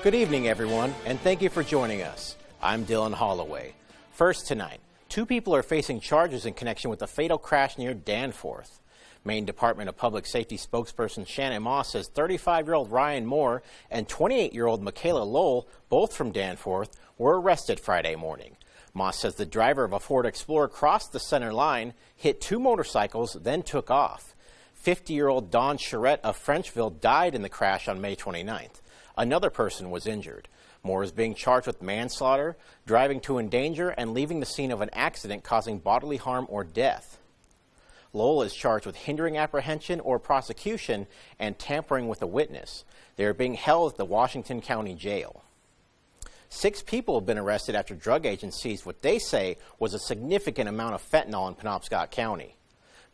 Good evening, everyone, and thank you for joining us. I'm Dylan Holloway. First tonight, 2 people are facing charges in connection with the fatal crash near Danforth. Maine Department of Public Safety spokesperson Shannon Moss says 35-year-old Ryan Moore and 28-year-old Michaela Lowell, both from Danforth, were arrested Friday morning. Moss says the driver of a Ford Explorer crossed the center line, hit 2 motorcycles, then took off. 50-year-old Don Charette of Frenchville died in the crash on May 29th. Another person was injured. Moore is being charged with manslaughter, driving to endanger, and leaving the scene of an accident causing bodily harm or death. Lowell is charged with hindering apprehension or prosecution and tampering with a witness. They are being held at the Washington County Jail. 6 people have been arrested after drug agents seized what they say was a significant amount of fentanyl in Penobscot County.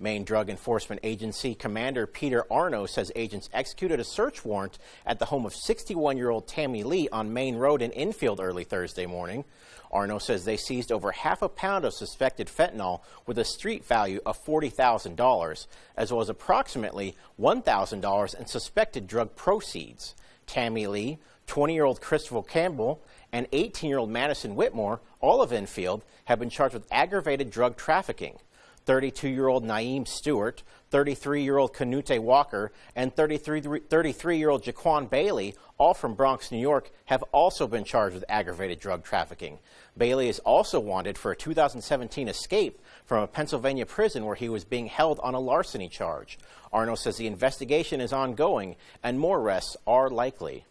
Maine Drug Enforcement Agency Commander Peter Arno says agents executed a search warrant at the home of 61-year-old Tammy Lee on Main Road in Enfield early Thursday morning. Arno says they seized over half a pound of suspected fentanyl with a street value of $40,000, as well as approximately $1,000 in suspected drug proceeds. Tammy Lee, 20-year-old Christopher Campbell, and 18-year-old Madison Whitmore, all of Enfield, have been charged with aggravated drug trafficking. 32-year-old Naeem Stewart, 33-year-old Canute Walker, and 33-year-old Jaquan Bailey, all from Bronx, New York, have also been charged with aggravated drug trafficking. Bailey is also wanted for a 2017 escape from a Pennsylvania prison where he was being held on a larceny charge. Arno says the investigation is ongoing and more arrests are likely.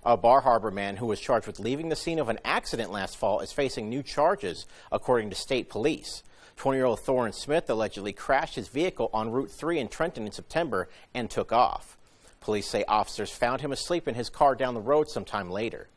A Bar Harbor man who was charged with leaving the scene of an accident last fall is facing new charges, according to state police. 20-year-old Thorin Smith allegedly crashed his vehicle on Route 3 in Trenton in September and took off. Police say officers found him asleep in his car down the road sometime later.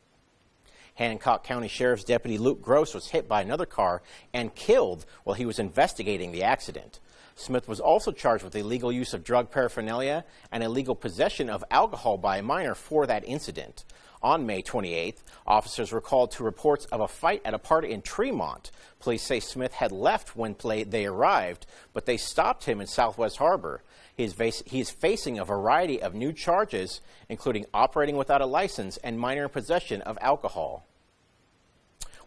Hancock County Sheriff's Deputy Luke Gross was hit by another car and killed while he was investigating the accident. Smith was also charged with illegal use of drug paraphernalia and illegal possession of alcohol by a minor for that incident. On May 28th, officers were called to reports of a fight at a party in Tremont. Police say Smith had left when they arrived, but they stopped him in Southwest Harbor. He is facing a variety of new charges, including operating without a license and minor possession of alcohol.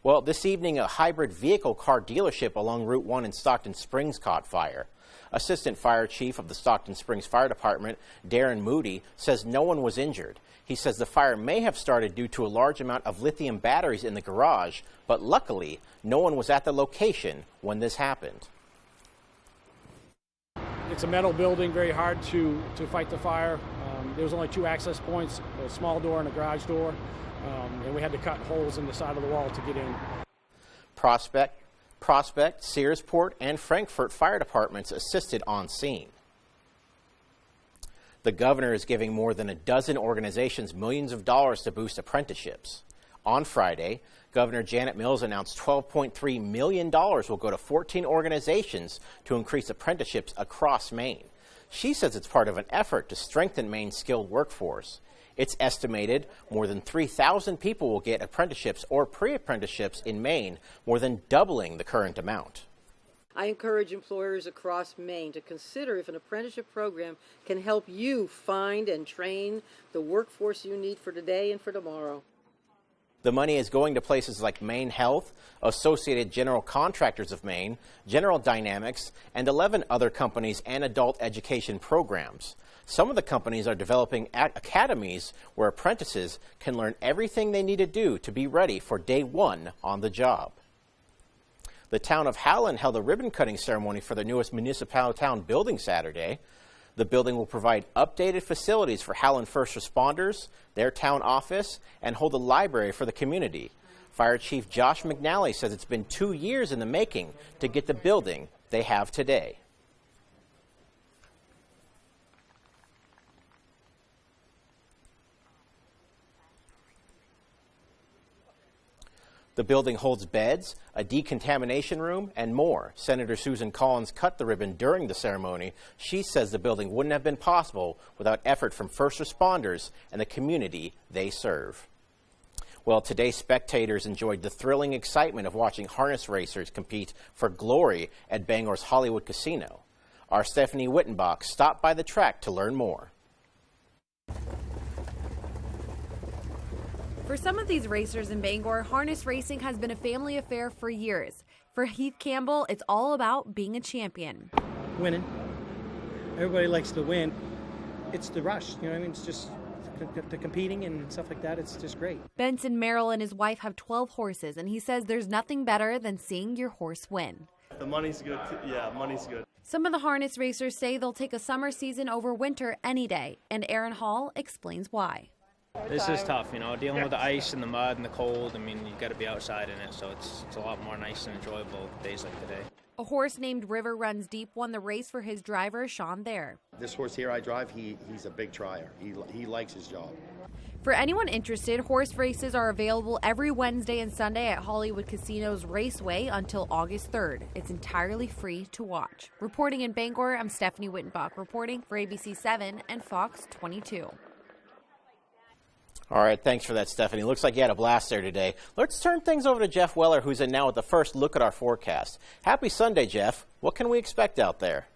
Well, this evening, a hybrid vehicle car dealership along Route 1 in Stockton Springs caught fire. Assistant Fire Chief of the Stockton Springs Fire Department, Darren Moody, says no one was injured. He says the fire may have started due to a large amount of lithium batteries in the garage, but luckily, no one was at the location when this happened. It's a metal building, very hard to fight the fire. There was only 2 access points, a small door and a garage door, and we had to cut holes in the side of the wall to get in. Prospect, Searsport, and Frankfort fire departments assisted on scene. The governor is giving more than a dozen organizations millions of dollars to boost apprenticeships. On Friday, Governor Janet Mills announced $12.3 million will go to 14 organizations to increase apprenticeships across Maine. She says it's part of an effort to strengthen Maine's skilled workforce. It's estimated more than 3,000 people will get apprenticeships or pre-apprenticeships in Maine, more than doubling the current amount. I encourage employers across Maine to consider if an apprenticeship program can help you find and train the workforce you need for today and for tomorrow. The money is going to places like Maine Health, Associated General Contractors of Maine, General Dynamics, and 11 other companies and adult education programs. Some of the companies are developing academies where apprentices can learn everything they need to do to be ready for day one on the job. The town of Howland held a ribbon-cutting ceremony for the newest municipal town building Saturday. The building will provide updated facilities for Howland first responders, their town office, and hold a library for the community. Fire Chief Josh McNally says it's been 2 years in the making to get the building they have today. The building holds beds, a decontamination room, and more. Senator Susan Collins cut the ribbon during the ceremony. She says the building wouldn't have been possible without effort from first responders and the community they serve. Well, today spectators enjoyed the thrilling excitement of watching harness racers compete for glory at Bangor's Hollywood Casino. Our Stephanie Wittenbach stopped by the track to learn more. For some of these racers in Bangor, harness racing has been a family affair for years. For Heath Campbell, it's all about being a champion. Winning. Everybody likes to win. It's the rush, you know what I mean? It's just the competing and stuff like that. It's just great. Benson Merrill and his wife have 12 horses, and he says there's nothing better than seeing your horse win. The money's good. Yeah, money's good. Some of the harness racers say they'll take a summer season over winter any day, and Aaron Hall explains why. This is tough, you know, dealing with the ice and the mud and the cold. I mean, you got to be outside in it, so it's a lot more nice and enjoyable days like today. A horse named River Runs Deep won the race for his driver, Sean Thayer. This horse here I drive, he's a big trier. He likes his job. For anyone interested, horse races are available every Wednesday and Sunday at Hollywood Casino's Raceway until August 3rd. It's entirely free to watch. Reporting in Bangor, I'm Stephanie Wittenbach, reporting for ABC 7 and Fox 22. All right, thanks for that, Stephanie. Looks like you had a blast there today. Let's turn things over to Jeff Weller, who's in now with the first look at our forecast. Happy Sunday, Jeff. What can we expect out there?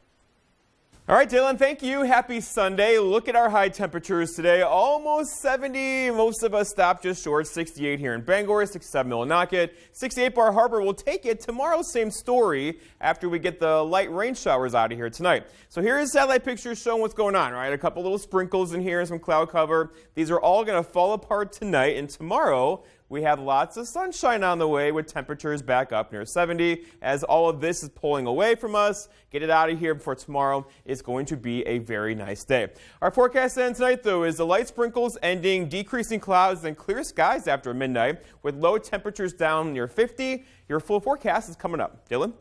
All right, Dylan, thank you. Happy Sunday. Look at our high temperatures today. Almost 70. Most of us stopped just short. 68 here in Bangor, 67 Millinocket, 68 Bar Harbor. We'll take it. Tomorrow, same story after we get the light rain showers out of here tonight. So here is satellite pictures showing what's going on, right? A couple little sprinkles in here and some cloud cover. These are all going to fall apart tonight, and tomorrow we have lots of sunshine on the way with temperatures back up near 70 as all of this is pulling away from us. Get it out of here before tomorrow is going to be a very nice day. Our forecast then tonight, though, is the light sprinkles ending, decreasing clouds, and clear skies after midnight with low temperatures down near 50. Your full forecast is coming up. Dylan?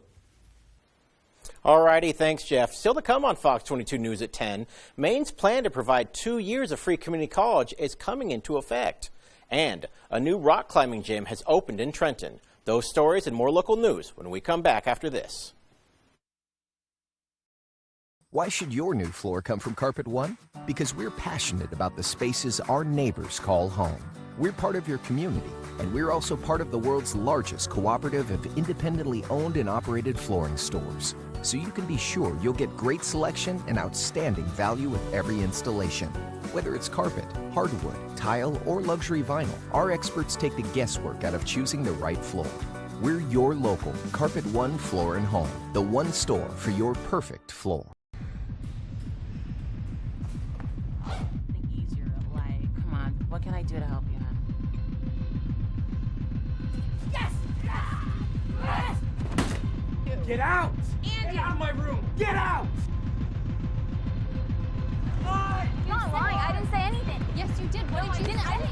All righty, thanks, Jeff. Still to come on Fox 22 News at 10, Maine's plan to provide 2 years of free community college is coming into effect. And a new rock climbing gym has opened in Trenton. Those stories and more local news when we come back after this. Why should your new floor come from Carpet One? Because we're passionate about the spaces our neighbors call home. We're part of your community, and we're also part of the world's largest cooperative of independently owned and operated flooring stores. So you can be sure you'll get great selection and outstanding value with every installation. Whether it's carpet, hardwood, tile, or luxury vinyl, our experts take the guesswork out of choosing the right floor. We're your local Carpet One Floor and Home, the one store for your perfect floor. Think easier, like, come on, what can I do to help you, hon? Yes! Yes! Get out! Andy! Get out of my room! Get out! You're not lying. I didn't say anything. Yes, you did. What did you say? I didn't.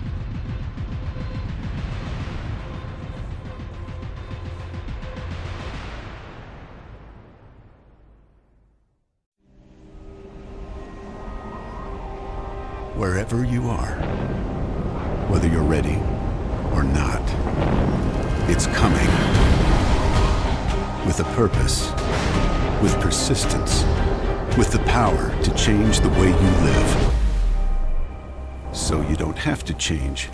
Wherever you are, whether you're ready or not, it's coming. With a purpose, with persistence, with the power to change the way you live. So you don't have to change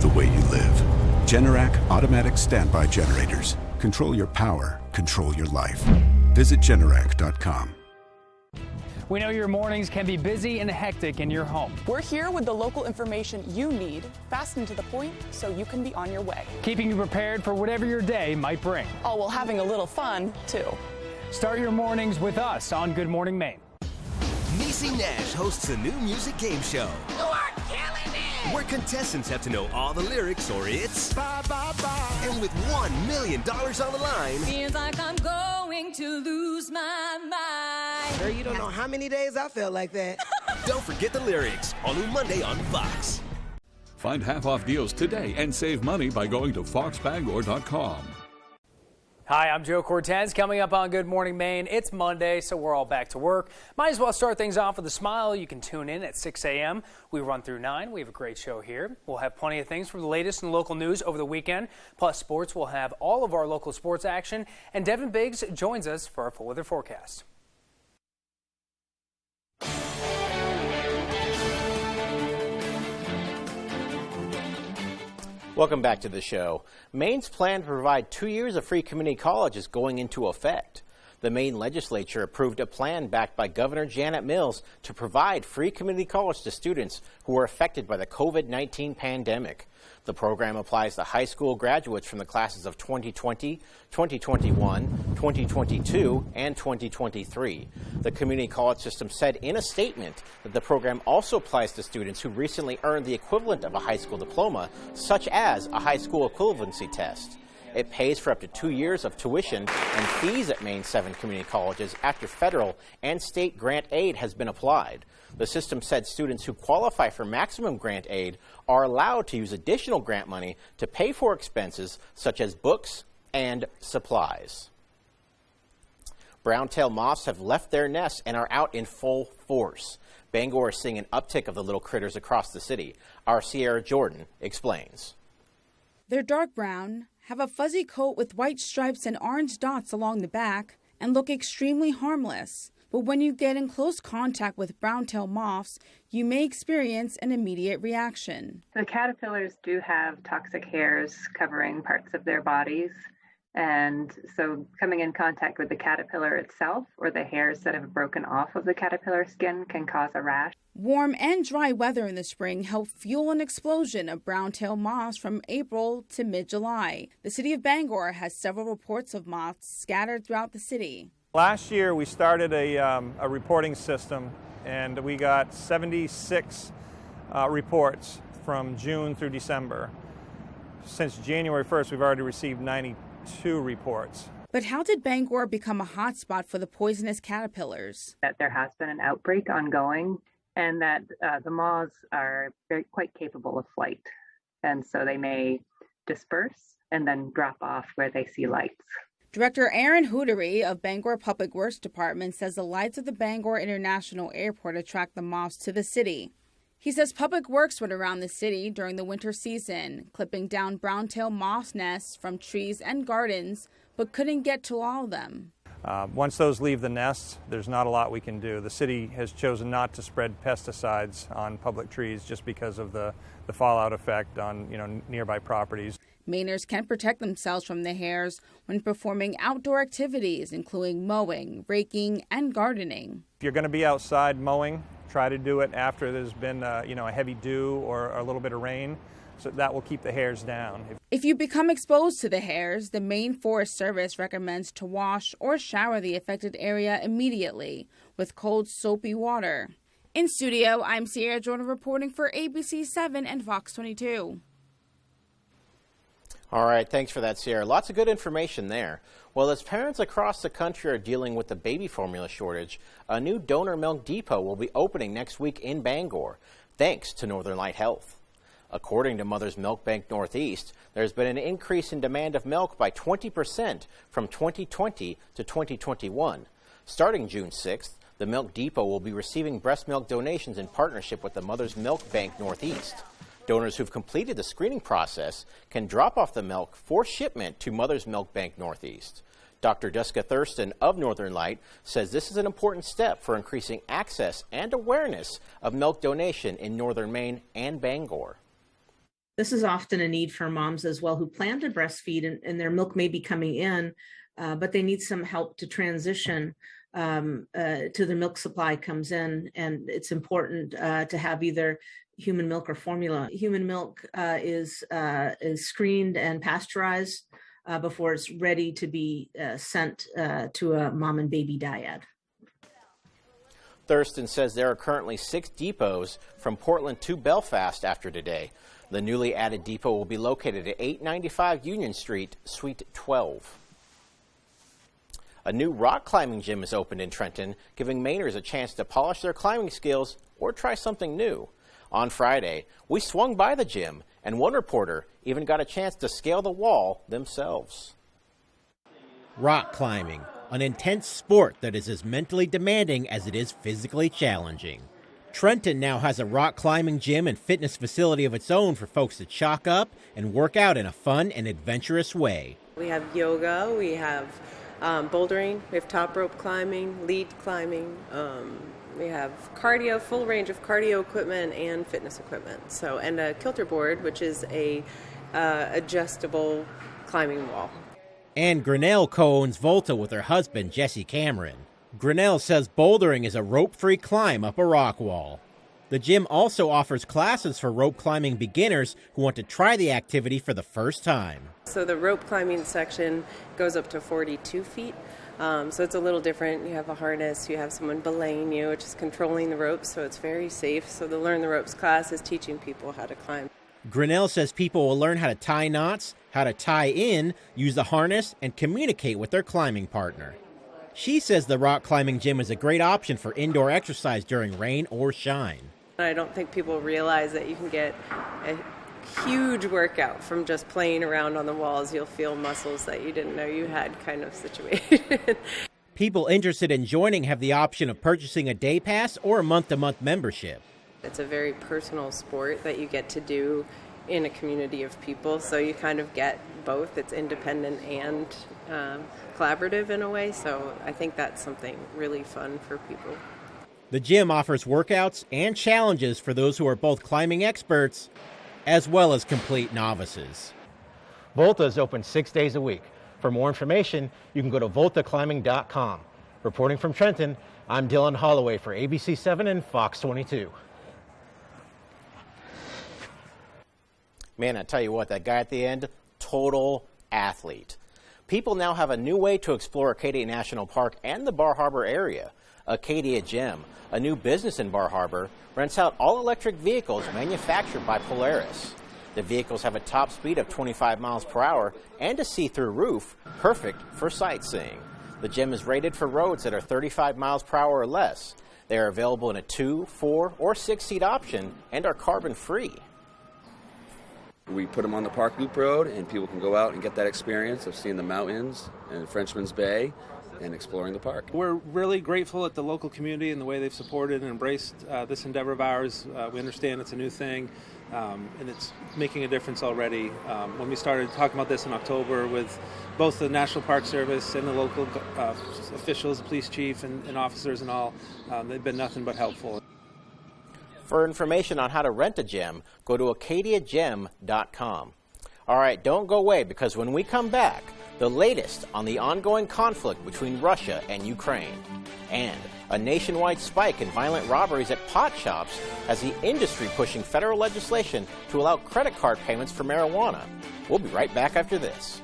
the way you live. Generac automatic standby generators. Control your power, control your life. Visit Generac.com. We know your mornings can be busy and hectic in your home. We're here with the local information you need, fast and to the point, so you can be on your way. Keeping you prepared for whatever your day might bring. Oh, well, having a little fun, too. Start your mornings with us on Good Morning Maine. Niecy Nash hosts a new music game show. You are killing it! Where contestants have to know all the lyrics or it's bye, bye, bye. And with $1 million on the line. Feels like I'm going to lose my mind. Girl, you don't know how many days I felt like that. Don't forget the lyrics. All new Monday on Fox. Find half-off deals today and save money by going to foxbangor.com. Hi, I'm Joe Cortez. Coming up on Good Morning Maine, it's Monday, so we're all back to work. Might as well start things off with a smile. You can tune in at 6 a.m. We run through 9. We have a great show here. We'll have plenty of things from the latest in local news over the weekend. Plus sports, we'll have all of our local sports action. And Devin Biggs joins us for our full weather forecast. Welcome back to the show. Maine's plan to provide 2 years of free community college is going into effect. The Maine legislature approved a plan backed by Governor Janet Mills to provide free community college to students who were affected by the COVID-19 pandemic. The program applies to high school graduates from the classes of 2020, 2021, 2022, and 2023. The community college system said in a statement that the program also applies to students who recently earned the equivalent of a high school diploma, such as a high school equivalency test. It pays for up to 2 years of tuition and fees at Maine's 7 community colleges after federal and state grant aid has been applied. The system said students who qualify for maximum grant aid are allowed to use additional grant money to pay for expenses such as books and supplies. Brown-tailed moths have left their nests and are out in full force. Bangor is seeing an uptick of the little critters across the city. Our Sierra Jordan explains. They're dark brown, have a fuzzy coat with white stripes and orange dots along the back, and look extremely harmless. But when you get in close contact with brown-tailed moths, you may experience an immediate reaction. The caterpillars do have toxic hairs covering parts of their bodies. And so coming in contact with the caterpillar itself or the hairs that have broken off of the caterpillar skin can cause a rash. Warm and dry weather in the spring helped fuel an explosion of brown-tailed moths from April to mid-July. The city of Bangor has several reports of moths scattered throughout the city. Last year we started a reporting system, and we got 76 reports from June through December. Since January 1st, we've already received 92 reports. But how did Bangor become a hotspot for the poisonous caterpillars? That there has been an outbreak ongoing, and that the moths are quite capable of flight. And so they may disperse and then drop off where they see lights. Director Aaron Hootery of Bangor Public Works Department says the lights of the Bangor International Airport attract the moths to the city. He says Public Works went around the city during the winter season, clipping down brown-tailed moth nests from trees and gardens, but couldn't get to all of them. Once those leave the nests, there's not a lot we can do. The city has chosen not to spread pesticides on public trees just because of the fallout effect on nearby properties. Mainers can protect themselves from the hairs when performing outdoor activities, including mowing, raking, and gardening. If you're going to be outside mowing, try to do it after there's been a heavy dew or a little bit of rain, so that will keep the hairs down. If you become exposed to the hairs, the Maine Forest Service recommends to wash or shower the affected area immediately with cold, soapy water. In studio, I'm Sierra Jordan reporting for ABC 7 and Fox 22. All right, thanks for that, Sierra. Lots of good information there. Well, as parents across the country are dealing with the baby formula shortage, a new donor milk depot will be opening next week in Bangor, thanks to Northern Light Health. According to Mother's Milk Bank Northeast, there's been an increase in demand of milk by 20% from 2020 to 2021. Starting June 6th, the Milk Depot will be receiving breast milk donations in partnership with the Mother's Milk Bank Northeast. Donors who've completed the screening process can drop off the milk for shipment to Mother's Milk Bank Northeast. Dr. Jessica Thurston of Northern Light says this is an important step for increasing access and awareness of milk donation in northern Maine and Bangor. This is often a need for moms as well who plan to breastfeed and their milk may be coming in, but they need some help to transition to the milk supply comes in, and it's important to have either human milk or formula. Human milk is screened and pasteurized before it's ready to be sent to a mom and baby dyad. Thurston says there are currently 6 depots from Portland to Belfast after today. The newly added depot will be located at 895 Union Street, Suite 12. A new rock climbing gym is opened in Trenton, giving Mainers a chance to polish their climbing skills or try something new. On Friday, we swung by the gym, and one reporter even got a chance to scale the wall themselves. Rock climbing, an intense sport that is as mentally demanding as it is physically challenging. Trenton now has a rock climbing gym and fitness facility of its own for folks to chalk up and work out in a fun and adventurous way. We have yoga, we have bouldering, we have top rope climbing, lead climbing, we have cardio, full range of cardio equipment and fitness equipment. And a kilter board, which is a adjustable climbing wall. And Grinnell co-owns Volta with her husband, Jesse Cameron. Grinnell says bouldering is a rope-free climb up a rock wall. The gym also offers classes for rope climbing beginners who want to try the activity for the first time. So the rope climbing section goes up to 42 feet. So it's a little different. You have a harness, you have someone belaying you, which is controlling the ropes, so it's very safe. So the Learn the Ropes class is teaching people how to climb. Grinnell says people will learn how to tie knots, how to tie in, use the harness, and communicate with their climbing partner. She says the rock climbing gym is a great option for indoor exercise during rain or shine. I don't think people realize that you can get a huge workout from just playing around on the walls. You'll feel muscles that you didn't know you had kind of situation. People interested in joining have the option of purchasing a day pass or a month-to-month membership. It's a very personal sport that you get to do in a community of people, so you kind of get both. It's independent and collaborative in a way, so I think that's something really fun for people. The gym offers workouts and challenges for those who are both climbing experts as well as complete novices. Volta is open 6 days a week. For more information, you can go to voltaclimbing.com. Reporting from Trenton, I'm Dylan Holloway for ABC 7 and Fox 22. Man, I tell you what, that guy at the end, total athlete. People now have a new way to explore Acadia National Park and the Bar Harbor area. Acadia Gym, a new business in Bar Harbor, rents out all-electric vehicles manufactured by Polaris. The vehicles have a top speed of 25 miles per hour and a see-through roof, perfect for sightseeing. The gym is rated for roads that are 35 miles per hour or less. They are available in a 2, 4, or 6-seat option and are carbon-free. We put them on the Park Loop Road, and people can go out and get that experience of seeing the mountains and Frenchman's Bay and exploring the park. We're really grateful at the local community and the way they've supported and embraced this endeavor of ours. We understand it's a new thing, and it's making a difference already. When we started talking about this in October with both the National Park Service and the local officials, the police chief and officers and all, they've been nothing but helpful. For information on how to rent a gym, go to acadiagym.com. All right, don't go away, because when we come back, the latest on the ongoing conflict between Russia and Ukraine, and a nationwide spike in violent robberies at pot shops as the industry pushing federal legislation to allow credit card payments for marijuana. We'll be right back after this.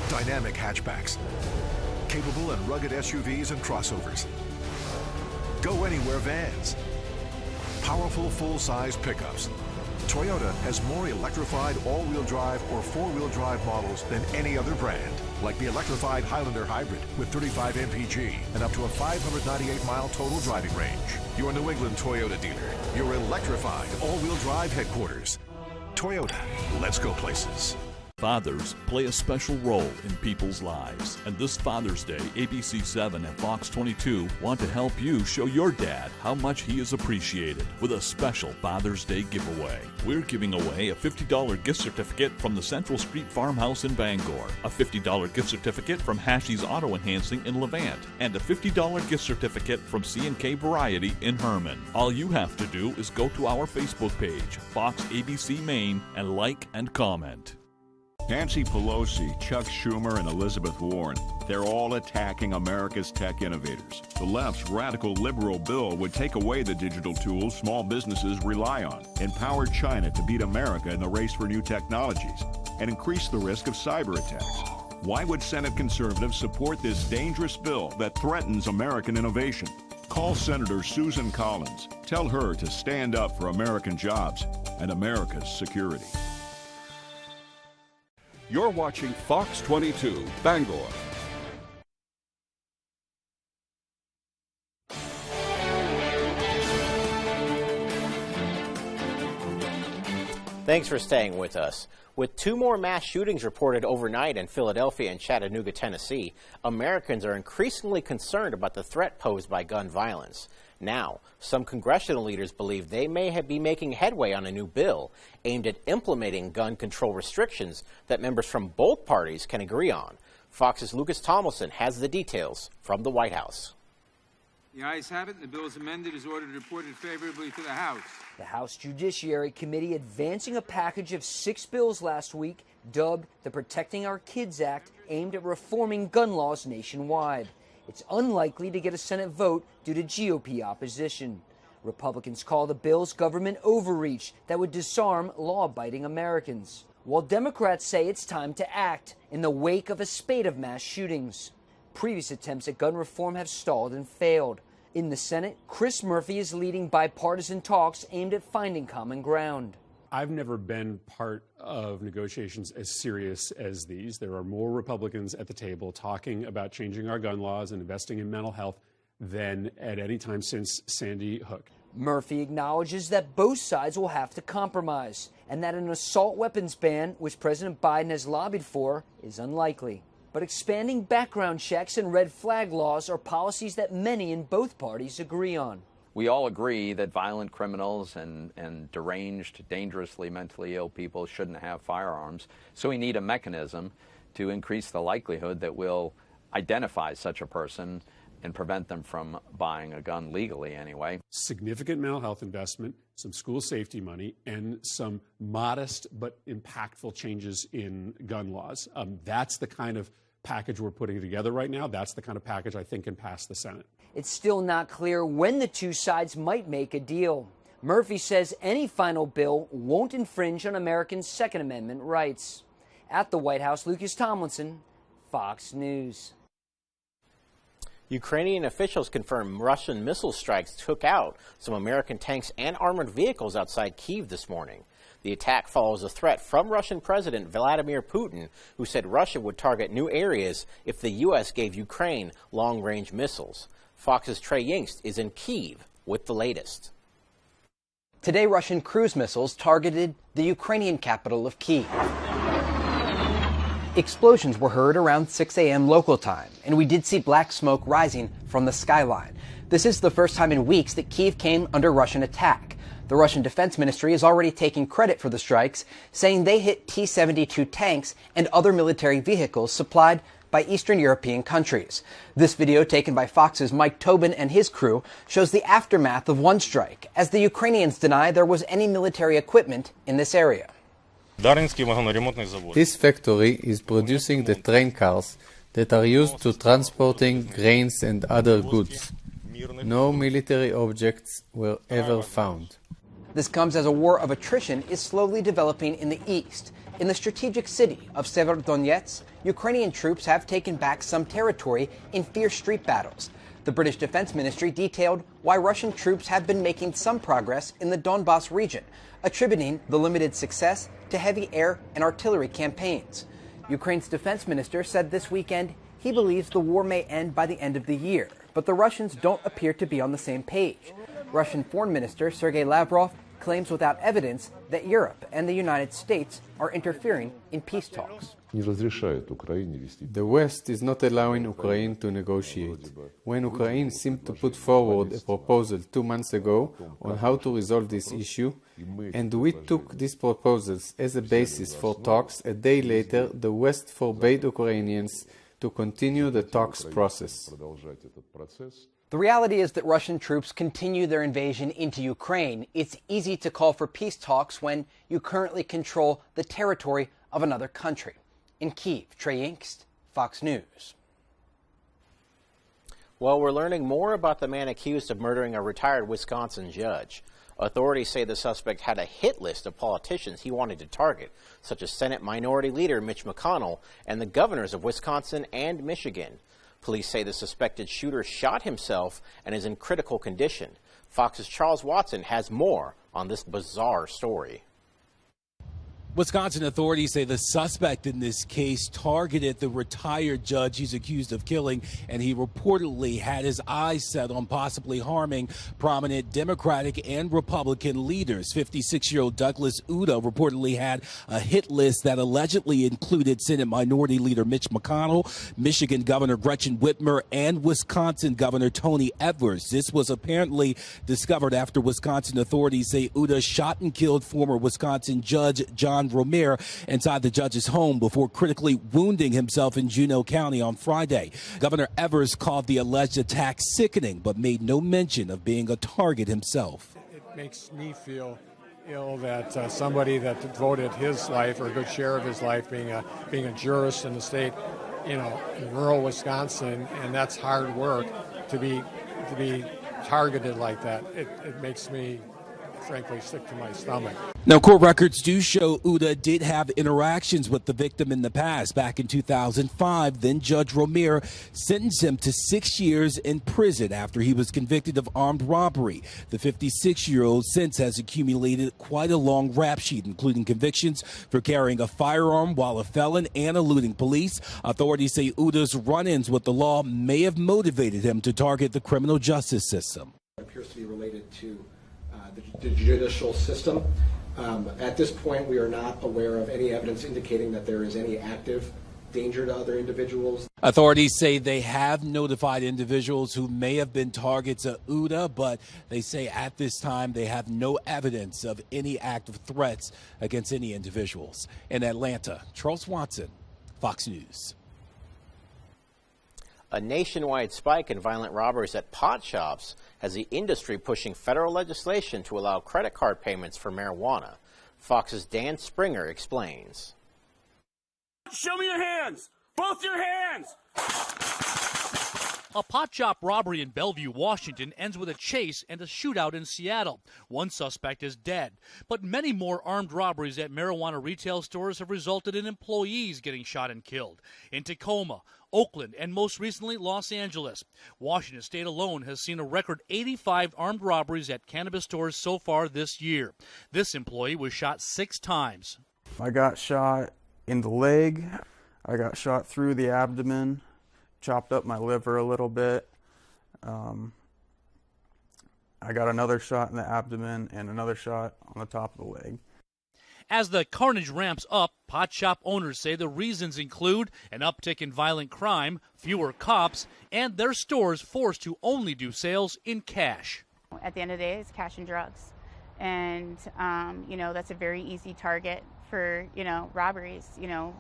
Dynamic hatchbacks, capable and rugged SUVs and crossovers, go-anywhere vans, powerful full-size pickups. Toyota has more electrified all-wheel drive or four-wheel drive models than any other brand, like the electrified Highlander Hybrid with 35 mpg and up to a 598-mile total driving range. Your New England Toyota dealer, your electrified all-wheel drive headquarters. Toyota, let's go places. Fathers play a special role in people's lives. And this Father's Day, ABC 7 and Fox 22 want to help you show your dad how much he is appreciated with a special Father's Day giveaway. We're giving away a $50 gift certificate from the Central Street Farmhouse in Bangor, a $50 gift certificate from Hashy's Auto Enhancing in Levant, and a $50 gift certificate from C&K Variety in Herman. All you have to do is go to our Facebook page, Fox ABC Maine, and like and comment. Nancy Pelosi, Chuck Schumer, and Elizabeth Warren, they're all attacking America's tech innovators. The left's radical liberal bill would take away the digital tools small businesses rely on, empower China to beat America in the race for new technologies, and increase the risk of cyber attacks. Why would Senate conservatives support this dangerous bill that threatens American innovation? Call Senator Susan Collins. Tell her to stand up for American jobs and America's security. You're watching Fox 22, Bangor. Thanks for staying with us. With 2 more mass shootings reported overnight in Philadelphia and Chattanooga, Tennessee, Americans are increasingly concerned about the threat posed by gun violence. Now, some congressional leaders believe they may be making headway on a new bill aimed at implementing gun control restrictions that members from both parties can agree on. Fox's Lucas Tomlinson has the details from the White House. The ayes have it, and the bill is amended as ordered reported favorably to the House. The House Judiciary Committee advancing a package of 6 bills last week dubbed the Protecting Our Kids Act, aimed at reforming gun laws nationwide. It's unlikely to get a Senate vote due to GOP opposition. Republicans call the bills government overreach that would disarm law-abiding Americans, while Democrats say it's time to act in the wake of a spate of mass shootings. Previous attempts at gun reform have stalled and failed. In the Senate, Chris Murphy is leading bipartisan talks aimed at finding common ground. I've never been part of negotiations as serious as these. There are more Republicans at the table talking about changing our gun laws and investing in mental health than at any time since Sandy Hook. Murphy acknowledges that both sides will have to compromise and that an assault weapons ban, which President Biden has lobbied for, is unlikely. But expanding background checks and red flag laws are policies that many in both parties agree on. We all agree that violent criminals and deranged, dangerously mentally ill people shouldn't have firearms. So we need a mechanism to increase the likelihood that we'll identify such a person and prevent them from buying a gun legally anyway. Significant mental health investment, some school safety money, and some modest but impactful changes in gun laws. That's the kind of package we're putting together right now. That's the kind of package I think can pass the Senate. It's still not clear when the two sides might make a deal. Murphy says any final bill won't infringe on Americans' Second Amendment rights. At the White House, Lucas Tomlinson, Fox News. Ukrainian officials confirm Russian missile strikes took out some American tanks and armored vehicles outside Kyiv this morning. The attack follows a threat from Russian President Vladimir Putin, who said Russia would target new areas if the U.S. gave Ukraine long-range missiles. Fox's Trey Yingst is in Kyiv with the latest. Today, Russian cruise missiles targeted the Ukrainian capital of Kyiv. Explosions were heard around 6 a.m. local time, and we did see black smoke rising from the skyline. This is the first time in weeks that Kyiv came under Russian attack. The Russian Defense Ministry is already taking credit for the strikes, saying they hit T-72 tanks and other military vehicles supplied by Eastern European countries. This video, taken by Fox's Mike Tobin and his crew, shows the aftermath of one strike, as the Ukrainians deny there was any military equipment in this area. This factory is producing the train cars that are used to transporting grains and other goods. No military objects were ever found. This comes as a war of attrition is slowly developing in the east. In the strategic city of Severodonetsk, Ukrainian troops have taken back some territory in fierce street battles. The British Defense Ministry detailed why Russian troops have been making some progress in the Donbas region, attributing the limited success to heavy air and artillery campaigns. Ukraine's defense minister said this weekend he believes the war may end by the end of the year, but the Russians don't appear to be on the same page. Russian Foreign Minister Sergei Lavrov claims without evidence that Europe and the United States are interfering in peace talks. The West is not allowing Ukraine to negotiate. When Ukraine seemed to put forward a proposal 2 months ago on how to resolve this issue, and we took these proposals as a basis for talks, a day later the West forbade Ukrainians to continue the talks process. The reality is that Russian troops continue their invasion into Ukraine. It's easy to call for peace talks when you currently control the territory of another country. In Kyiv, Trey Inkst, Fox News. Well, we're learning more about the man accused of murdering a retired Wisconsin judge. Authorities say the suspect had a hit list of politicians he wanted to target, such as Senate Minority Leader Mitch McConnell and the governors of Wisconsin and Michigan. Police say the suspected shooter shot himself and is in critical condition. Fox's Charles Watson has more on this bizarre story. Wisconsin authorities say the suspect in this case targeted the retired judge he's accused of killing, and he reportedly had his eyes set on possibly harming prominent Democratic and Republican leaders. 56-year-old Douglas Uda reportedly had a hit list that allegedly included Senate Minority Leader Mitch McConnell, Michigan Governor Gretchen Whitmer, and Wisconsin Governor Tony Evers. This was apparently discovered after Wisconsin authorities say Uda shot and killed former Wisconsin Judge John Romero inside the judge's home before critically wounding himself in Juneau County on Friday. Governor Evers called the alleged attack sickening, but made no mention of being a target himself. It makes me feel ill that somebody that devoted his life, or a good share of his life, being a jurist in the state, in rural Wisconsin, and that's hard work, to be targeted like that. It makes me, frankly, sick to my stomach. Now, court records do show Uda did have interactions with the victim in the past. Back in 2005, then Judge Romero sentenced him to 6 years in prison after he was convicted of armed robbery. The 56-year-old since has accumulated quite a long rap sheet, including convictions for carrying a firearm while a felon and eluding police. Authorities say Uda's run-ins with the law may have motivated him to target the criminal justice system. It appears to be related to the judicial system. At this point, we are not aware of any evidence indicating that there is any active danger to other individuals. Authorities say they have notified individuals who may have been targets of Uda, but they say at this time they have no evidence of any active threats against any individuals. In Atlanta, Charles Watson, Fox News. A nationwide spike in violent robberies at pot shops has the industry pushing federal legislation to allow credit card payments for marijuana. Fox's Dan Springer explains. Show me your hands! Both your hands! A pot shop robbery in Bellevue, Washington ends with a chase and a shootout in Seattle. One suspect is dead, but many more armed robberies at marijuana retail stores have resulted in employees getting shot and killed. In Tacoma, Oakland, and most recently Los Angeles. Washington state alone has seen a record 85 armed robberies at cannabis stores so far this year. This employee was shot 6 times. I got shot in the leg. I got shot through the abdomen, chopped up my liver a little bit. I got another shot in the abdomen and another shot on the top of the leg. As the carnage ramps up, pot shop owners say the reasons include an uptick in violent crime, fewer cops, and their stores forced to only do sales in cash. At the end of the day, it's cash and drugs. And, that's a very easy target for, robberies.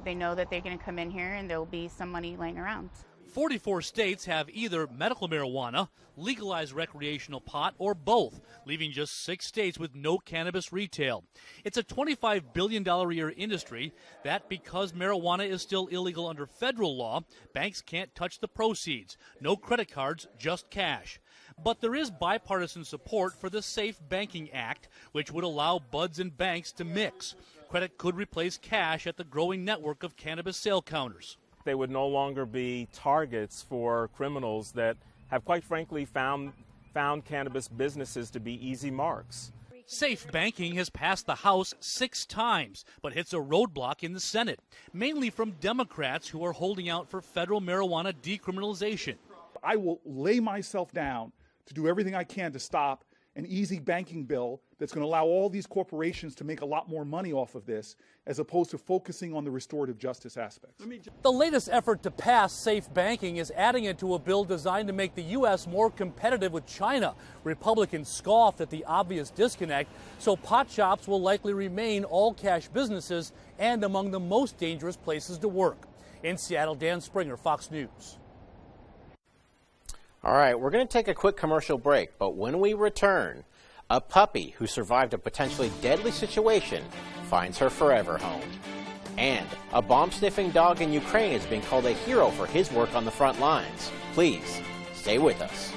They know that they're going to come in here and there'll be some money laying around. 44 states have either medical marijuana, legalized recreational pot, or both, leaving just 6 states with no cannabis retail. It's a $25 billion a year industry that, because marijuana is still illegal under federal law, banks can't touch the proceeds. No credit cards, just cash. But there is bipartisan support for the Safe Banking Act, which would allow buds and banks to mix. Credit could replace cash at the growing network of cannabis sale counters. They would no longer be targets for criminals that have, quite frankly, found cannabis businesses to be easy marks. Safe banking has passed the House 6 times, but hits a roadblock in the Senate, mainly from Democrats who are holding out for federal marijuana decriminalization. I will lay myself down to do everything I can to stop an easy banking bill that's going to allow all these corporations to make a lot more money off of this, as opposed to focusing on the restorative justice aspects. The latest effort to pass safe banking is adding it to a bill designed to make the U.S. more competitive with China. Republicans scoffed at the obvious disconnect, so pot shops will likely remain all-cash businesses and among the most dangerous places to work. In Seattle, Dan Springer, Fox News. All right, we're going to take a quick commercial break, but when we return, a puppy who survived a potentially deadly situation finds her forever home. And a bomb-sniffing dog in Ukraine is being called a hero for his work on the front lines. Please, stay with us.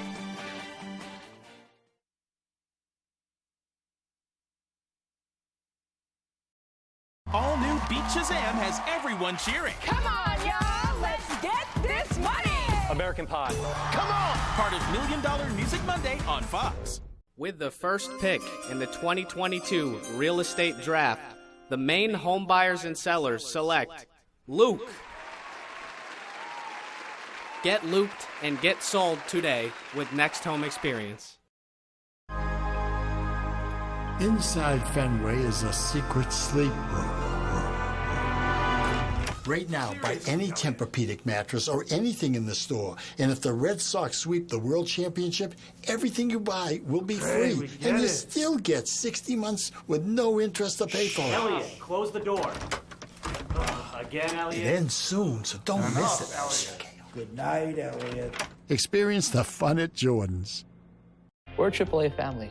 All new Beat Shazam has everyone cheering. Come on, y'all, let's get this money! American Pie. Come on! Part of $1 Million Music Monday on Fox. With the first pick in the 2022 real estate draft, the Maine home buyers and sellers select Luke. Get looped and get sold today with Next Home Experience. Inside Fenway is a secret sleep room. Right now, buy any Tempur-Pedic mattress or anything in the store, and if the Red Sox sweep the World Championship, everything you buy will be free, and you still get 60 months with no interest to pay for it. Elliot, close the door. Again, It Elliot. ends soon, so don't miss it. Good night, Elliot. Experience the fun at Jordan's. We're a AAA family.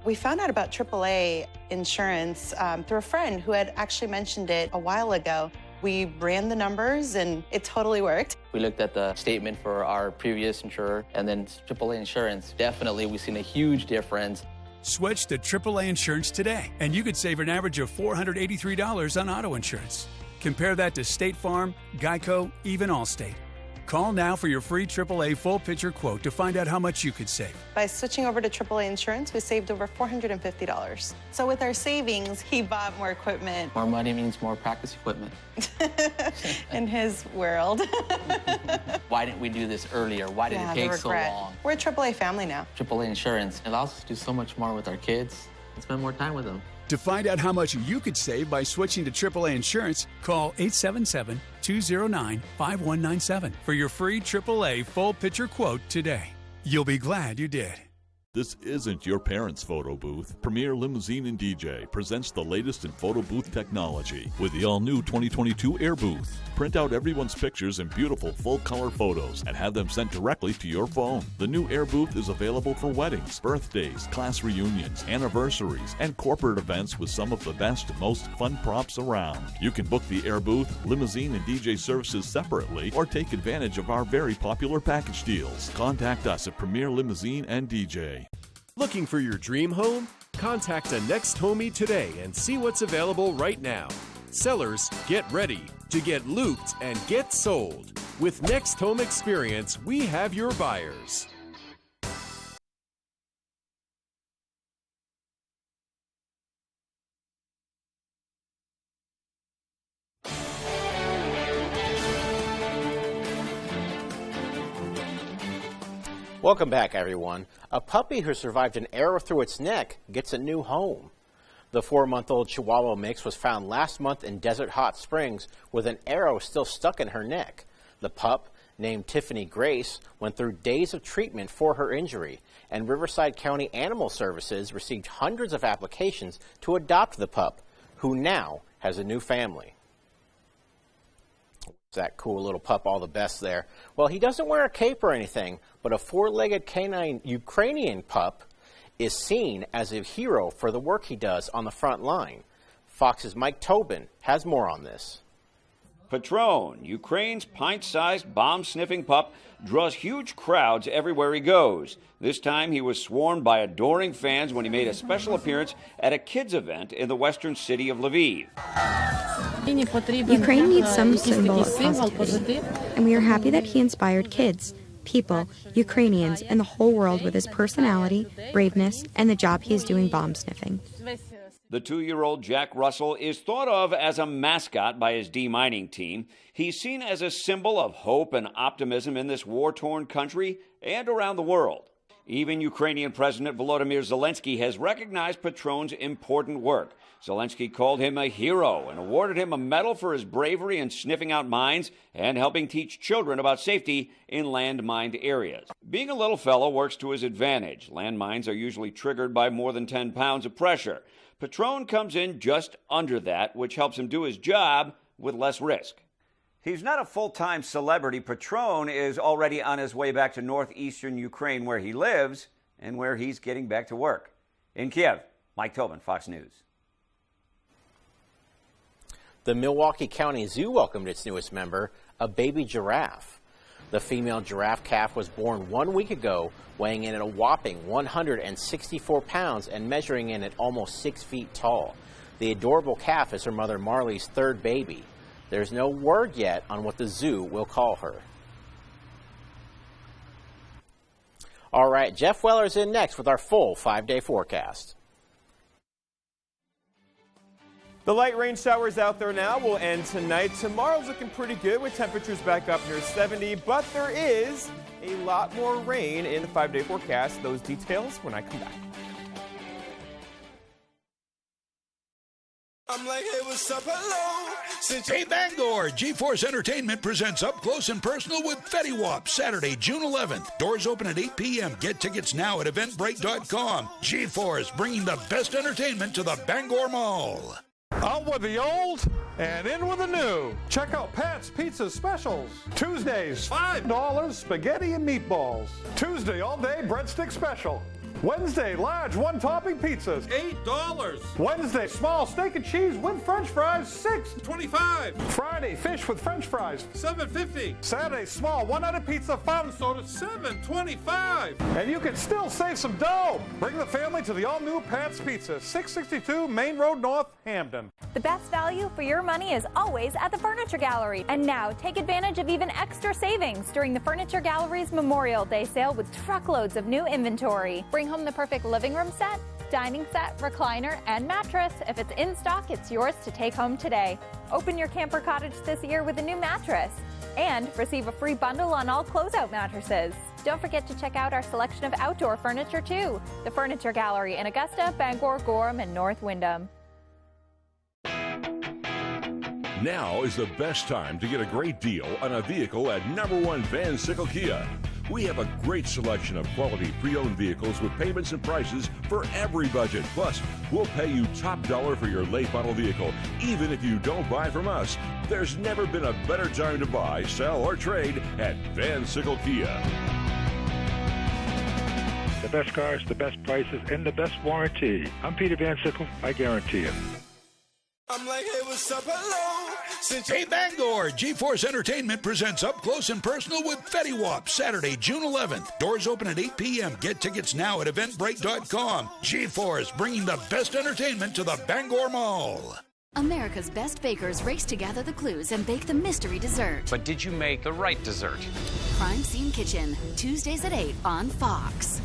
We found out about AAA insurance through a friend who had actually mentioned it a while ago. We ran the numbers, and it totally worked. We looked at the statement for our previous insurer, and then AAA insurance. Definitely, we've seen a huge difference. Switch to AAA insurance today, and you could save an average of $483 on auto insurance. Compare that to State Farm, Geico, even Allstate. Call now for your free AAA full-picture quote to find out how much you could save. By switching over to AAA insurance, we saved over $450. So with our savings, he bought more equipment. More money means more practice equipment. In his world. Why didn't we do this earlier? Why did it take so long? We're a AAA family now. AAA insurance allows us to do so much more with our kids and spend more time with them. To find out how much you could save by switching to AAA insurance, call 877-209-5197 for your free AAA full-picture quote today. You'll be glad you did. This isn't your parents' photo booth. Premier Limousine and DJ presents the latest in photo booth technology with the all-new 2022 Air Booth. Print out everyone's pictures in beautiful full-color photos and have them sent directly to your phone. The new Air Booth is available for weddings, birthdays, class reunions, anniversaries, and corporate events with some of the best and most fun props around. You can book the Air Booth, limousine, and DJ services separately or take advantage of our very popular package deals. Contact us at Premier Limousine and DJ. Looking for your dream home? Contact a Next Homie today and see what's available right now. Sellers, get ready to get looped and get sold. With Next Home Experience, we have your buyers. Welcome back, everyone. A puppy who survived an arrow through its neck gets a new home. The 4-month-old Chihuahua mix was found last month in Desert Hot Springs with an arrow still stuck in her neck. The pup, named Tiffany Grace, went through days of treatment for her injury, and Riverside County Animal Services received hundreds of applications to adopt the pup, who now has a new family. That cool little pup, all the best there. Well, he doesn't wear a cape or anything, but a 4-legged canine Ukrainian pup is seen as a hero for the work he does on the front line. Fox's Mike Tobin has more on this. Patron, Ukraine's pint-sized bomb-sniffing pup, draws huge crowds everywhere he goes. This time he was swarmed by adoring fans when he made a special appearance at a kids' event in the western city of Lviv. Ukraine needs some symbol of positivity, and we are happy that he inspired kids, people, Ukrainians, and the whole world with his personality, braveness, and the job he is doing bomb sniffing. The 2-year-old Jack Russell is thought of as a mascot by his demining team. He's seen as a symbol of hope and optimism in this war-torn country and around the world. Even Ukrainian President Volodymyr Zelensky has recognized Patron's important work. Zelensky called him a hero and awarded him a medal for his bravery in sniffing out mines and helping teach children about safety in landmined areas. Being a little fellow works to his advantage. Landmines are usually triggered by more than 10 pounds of pressure. Patron comes in just under that, which helps him do his job with less risk. He's not a full-time celebrity. Patron is already on his way back to northeastern Ukraine where he lives and where he's getting back to work. In Kiev, Mike Tobin, Fox News. The Milwaukee County Zoo welcomed its newest member, a baby giraffe. The female giraffe calf was born 1 week ago, weighing in at a whopping 164 pounds and measuring in at almost 6 feet tall. The adorable calf is her mother Marley's third baby. There's no word yet on what the zoo will call her. All right, Jeff Weller's in next with our full 5-day forecast. The light rain showers out there now will end tonight. Tomorrow's looking pretty good with temperatures back up near 70, but there is a lot more rain in the 5-day forecast. Those details when I come back. I'm like, hey, what's up, hello? Hey, Bangor! GeForce Entertainment presents Up Close and Personal with Fetty Wap, Saturday, June 11th. Doors open at 8 p.m. Get tickets now at eventbrite.com. GeForce, bringing the best entertainment to the Bangor Mall. Out with the old and in with the new. Check out Pat's Pizza Specials. Tuesdays, $5 spaghetti and meatballs. Tuesday, all-day breadstick special. Wednesday, large one-topping pizzas, $8. Wednesday, small steak and cheese with French fries, $6.25. Friday, fish with French fries, $7.50. Saturday, small one-item pizza, fountain soda, $7.25. And you can still save some dough. Bring the family to the all-new Pat's Pizza, 662 Main Road North, Hamden. The best value for your money is always at the Furniture Gallery. And now, take advantage of even extra savings during the Furniture Gallery's Memorial Day sale with truckloads of new inventory. Bring home the perfect living room set, dining set, recliner, and mattress. If it's in stock, it's yours to take home today. Open your camper cottage this year with a new mattress and receive a free bundle on all closeout mattresses. Don't forget to check out our selection of outdoor furniture too. The Furniture Gallery in Augusta, Bangor, Gorham, and North Windham. Now is the best time to get a great deal on a vehicle at #1 Van Sickle Kia. We have a great selection of quality pre-owned vehicles with payments and prices for every budget. Plus, we'll pay you top dollar for your late model vehicle, even if you don't buy from us. There's never been a better time to buy, sell, or trade at Van Sickle Kia. The best cars, the best prices, and the best warranty. I'm Peter Van Sickle. I guarantee it. I'm like, hey, what's up, hello? Hey, Bangor! GeForce Entertainment presents Up Close and Personal with Fetty Wap, Saturday, June 11th. Doors open at 8 p.m. Get tickets now at eventbrite.com. GeForce, bringing the best entertainment to the Bangor Mall. America's best bakers race to gather the clues and bake the mystery dessert. But did you make the right dessert? Crime Scene Kitchen, Tuesdays at 8 on Fox.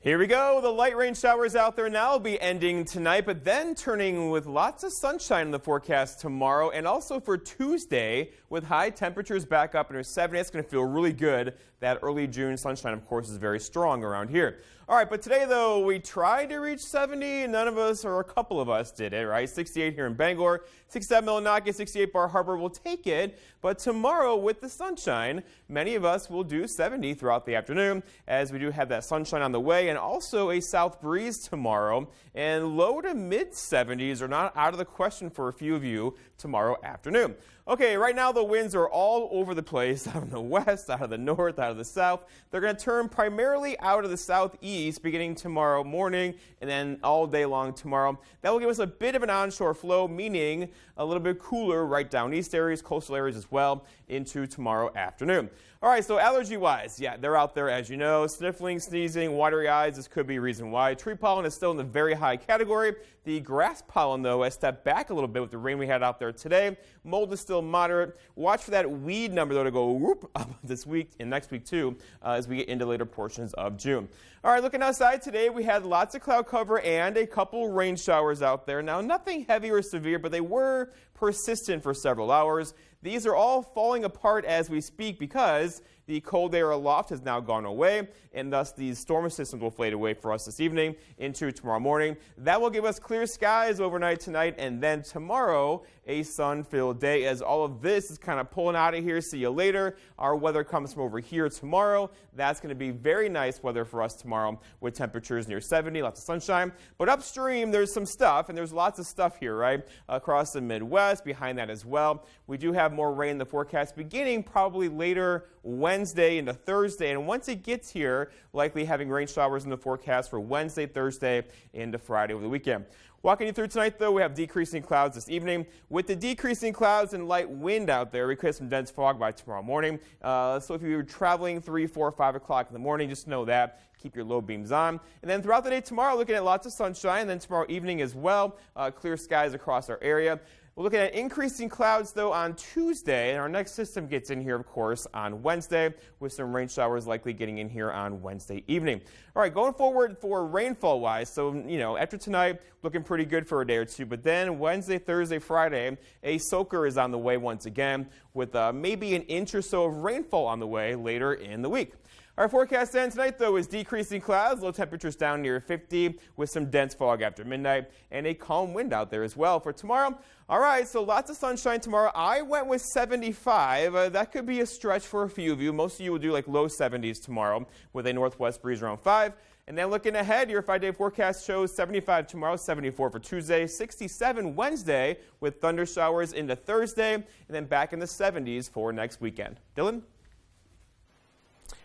Here we go. The light rain showers out there now will be ending tonight, but then turning with lots of sunshine in the forecast tomorrow and also for Tuesday with high temperatures back up near 70. It's going to feel really good. That early June sunshine, of course, is very strong around here. All right, but today, though, we tried to reach 70. None of us, or a couple of us, did it, right? 68 here in Bangor, 67 Millinocket, 68 Bar Harbor. We'll take it. But tomorrow, with the sunshine, many of us will do 70 throughout the afternoon, as we do have that sunshine on the way, and also a south breeze tomorrow. And low to mid-70s are not out of the question for a few of you tomorrow afternoon. Okay, right now the winds are all over the place, out of the west, out of the north, out of the south. They're going to turn primarily out of the southeast beginning tomorrow morning and then all day long tomorrow. That will give us a bit of an onshore flow, meaning a little bit cooler right down east areas, coastal areas as well, into tomorrow afternoon. All right, so allergy-wise, yeah, they're out there, as you know. Sniffling, sneezing, watery eyes, this could be a reason why. Tree pollen is still in the very high category. The grass pollen, though, has stepped back a little bit with the rain we had out there today. Mold is still moderate. Watch for that weed number, though, to go whoop up this week and next week, too, as we get into later portions of June. All right, looking outside today, we had lots of cloud cover and a couple rain showers out there. Now, nothing heavy or severe, but they were persistent for several hours. These are all falling apart as we speak because the cold air aloft has now gone away, and thus these storm systems will fade away for us this evening into tomorrow morning. That will give us clear skies overnight tonight, and then tomorrow a sun-filled day as all of this is kind of pulling out of here. See you later. Our weather comes from over here tomorrow. That's going to be very nice weather for us tomorrow with temperatures near 70, lots of sunshine. But upstream, there's some stuff, and there's lots of stuff here, right, across the Midwest. forecast behind that as well. We do have more rain in the forecast beginning probably later Wednesday into Thursday. And once it gets here, likely having rain showers in the forecast for Wednesday, Thursday, into Friday over the weekend. Walking you through tonight, though, we have decreasing clouds this evening. With the decreasing clouds and light wind out there, we could have some dense fog by tomorrow morning. So if you're traveling 3, 4, 5 o'clock in the morning, just know that. Keep your low beams on. And then throughout the day tomorrow, looking at lots of sunshine. And then tomorrow evening as well, clear skies across our area. We're looking at increasing clouds, though, on Tuesday, and our next system gets in here, of course, on Wednesday, with some rain showers likely getting in here on Wednesday evening. All right, going forward for rainfall-wise, so, after tonight, looking pretty good for a day or two, but then Wednesday, Thursday, Friday, a soaker is on the way once again, with maybe an inch or so of rainfall on the way later in the week. Our forecast then tonight, though, is decreasing clouds, low temperatures down near 50 with some dense fog after midnight and a calm wind out there as well for tomorrow. All right, so lots of sunshine tomorrow. I went with 75. That could be a stretch for a few of you. Most of you will do like low 70s tomorrow with a northwest breeze around 5. And then looking ahead, your 5-day forecast shows 75 tomorrow, 74 for Tuesday, 67 Wednesday with thunder showers into Thursday, and then back in the 70s for next weekend. Dylan?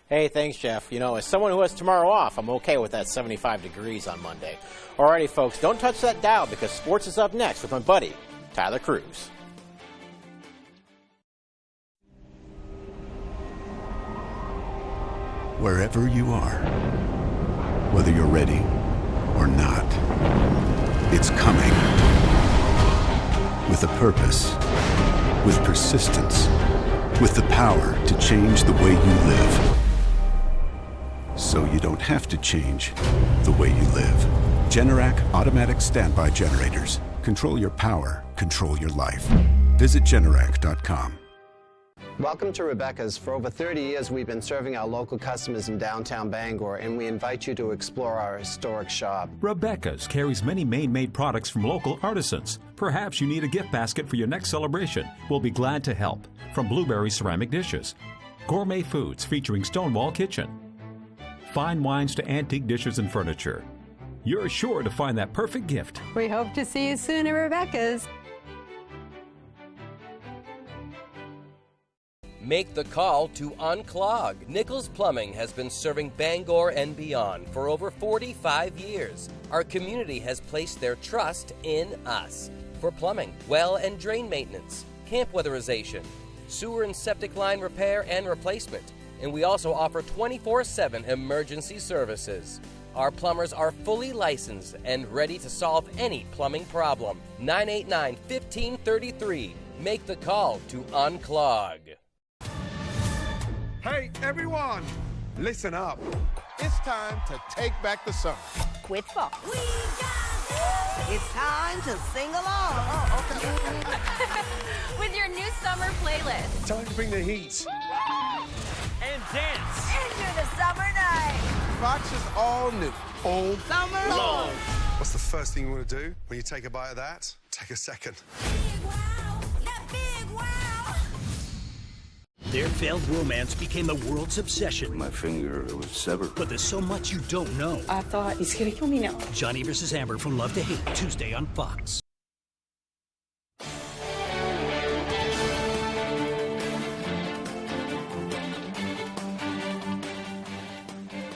Hey, thanks, Jeff. As someone who has tomorrow off, I'm okay with that 75 degrees on Monday. Alrighty, folks, don't touch that dial because sports is up next with my buddy, Tyler Cruz. Wherever you are, whether you're ready or not, it's coming. With a purpose, with persistence, with the power to change the way you live. So you don't have to change the way you live. Generac automatic standby generators. Control your power, control your life. Visit Generac.com. Welcome to Rebecca's. For over 30 years, we've been serving our local customers in downtown Bangor, and we invite you to explore our historic shop. Rebecca's carries many Maine-made products from local artisans. Perhaps you need a gift basket for your next celebration. We'll be glad to help. From blueberry ceramic dishes, gourmet foods featuring Stonewall Kitchen, fine wines to antique dishes and furniture. You're sure to find that perfect gift. We hope to see you soon at Rebecca's. Make the call to unclog. Nichols Plumbing has been serving Bangor and beyond for over 45 years. Our community has placed their trust in us for plumbing, well and drain maintenance, camp weatherization, sewer and septic line repair and replacement. And we also offer 24/7 emergency services. Our plumbers are fully licensed and ready to solve any plumbing problem. 989-1533. Make the call to unclog. Hey, everyone, listen up. It's time to take back the summer. With Fox. It's time to sing along. Oh, okay. With your new summer playlist. Time to bring the heat. And dance. Into the summer night. Fox is all new. All summer long. What's the first thing you want to do when you take a bite of that? Take a second. Their failed romance became the world's obsession. My finger was severed. But there's so much you don't know. I thought he's gonna kill me now. Johnny vs. Amber from Love to Hate, Tuesday on Fox.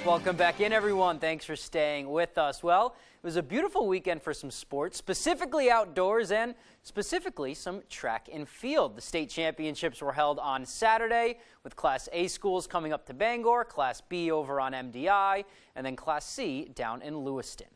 Welcome back in, everyone. Thanks for staying with us. Well, it was a beautiful weekend for some sports, specifically outdoors and specifically some track and field. The state championships were held on Saturday with Class A schools coming up to Bangor, Class B over on MDI, and then Class C down in Lewiston.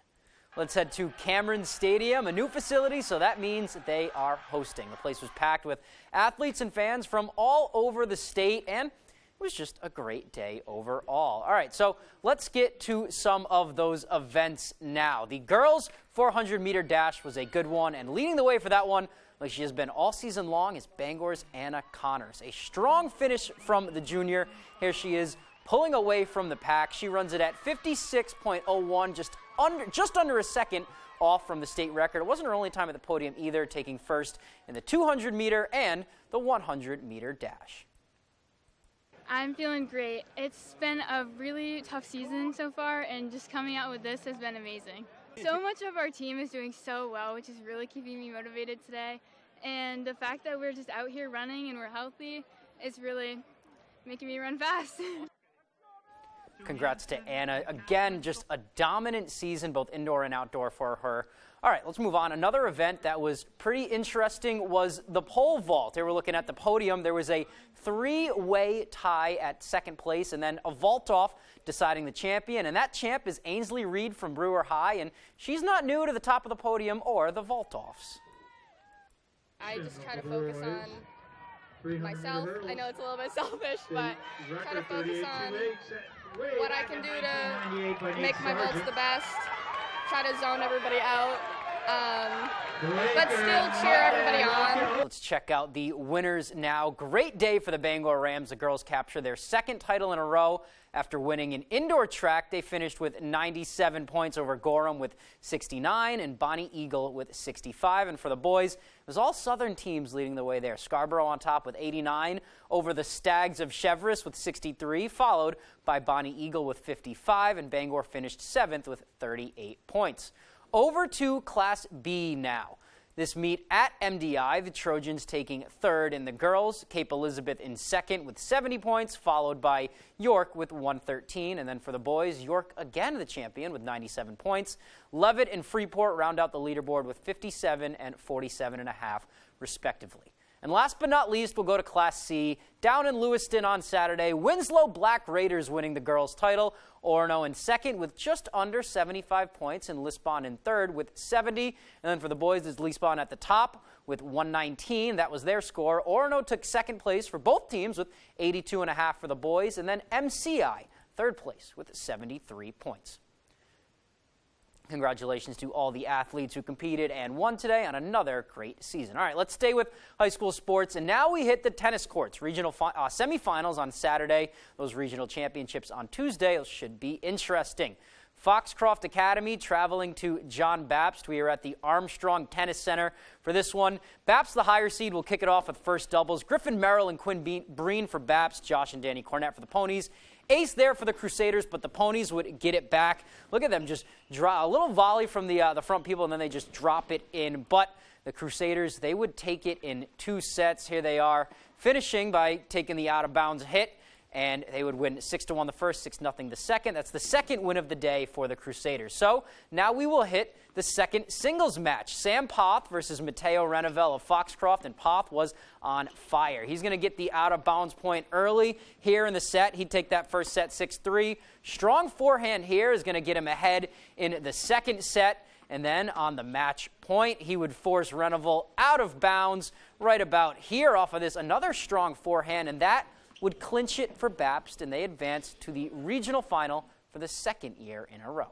Let's head to Cameron Stadium, a new facility, so that means they are hosting. The place was packed with athletes and fans from all over the state, and it was just a great day overall. All right, so let's get to some of those events now. The girls' 400-meter dash was a good one, and leading the way for that one, like she has been all season long, is Bangor's Anna Connors. A strong finish from the junior. Here she is pulling away from the pack. She runs it at 56.01, just under a second off from the state record. It wasn't her only time at the podium either, taking first in the 200-meter and the 100-meter dash. I'm feeling great. It's been a really tough season so far, and just coming out with this has been amazing. So much of our team is doing so well, which is really keeping me motivated today. and the fact that we're just out here running and we're healthy is really making me run fast. Congrats to Anna. Again, just a dominant season, both indoor and outdoor for her. All right, let's move on. Another event that was pretty interesting was the pole vault. They were looking at the podium. There was a three-way tie at second place, and then a vault-off deciding the champion. And that champ is Ainsley Reed from Brewer High, and she's not new to the top of the podium or the vault-offs. I just try to focus on myself. I know it's a little bit selfish, but try to focus on what I can do to make my vaults the best, try to zone everybody out, but still cheer everybody on. Let's check out the winners now. Great day for the Bangor Rams. The girls capture their second title in a row. After winning an indoor track, they finished with 97 points over Gorham with 69 and Bonnie Eagle with 65. And for the boys, it was all Southern teams leading the way there. Scarborough on top with 89 over the Stags of Cheverus with 63, followed by Bonnie Eagle with 55, and Bangor finished 7th with 38 points. Over to Class B now. This meet at MDI, the Trojans taking third in the girls, Cape Elizabeth in second with 70 points, followed by York with 113. And then for the boys, York again the champion with 97 points. Leavitt and Freeport round out the leaderboard with 57 and 47.5 respectively. And last but not least, we'll go to Class C. Down in Lewiston on Saturday, Winslow Black Raiders winning the girls' title. Orono in second with just under 75 points, and Lisbon in third with 70. And then for the boys, is Lisbon at the top with 119. That was their score. Orono took second place for both teams with 82.5 for the boys. And then MCI, third place with 73 points. Congratulations to all the athletes who competed and won today on another great season. All right, let's stay with high school sports, and now we hit the tennis courts. Regional semifinals on Saturday, those regional championships on Tuesday. Those should be interesting. Foxcroft Academy traveling to John Bapst. We are at the Armstrong Tennis Center for this one. Bapst, the higher seed, will kick it off with first doubles. Griffin Merrill and Quinn Breen for Bapst. Josh and Danny Cornett for the Ponies. Ace there for the Crusaders, but the Ponies would get it back. Look at them just draw a little volley from the front people, and then they just drop it in. But the Crusaders, they would take it in 2 sets. Here they are, finishing by taking the out-of-bounds hit, and they would win 6-1 the first, 6-0 the second. That's the second win of the day for the Crusaders. So now we will hit the second singles match. Sam Poth versus Mateo Renovell of Foxcroft, and Poth was on fire. He's going to get the out-of-bounds point early here in the set. He'd take that first set 6-3. Strong forehand here is going to get him ahead in the second set. And then on the match point, he would force Renovell out of bounds right about here off of this. Another strong forehand, and that would clinch it for Bapst, and they advance to the regional final for the second year in a row.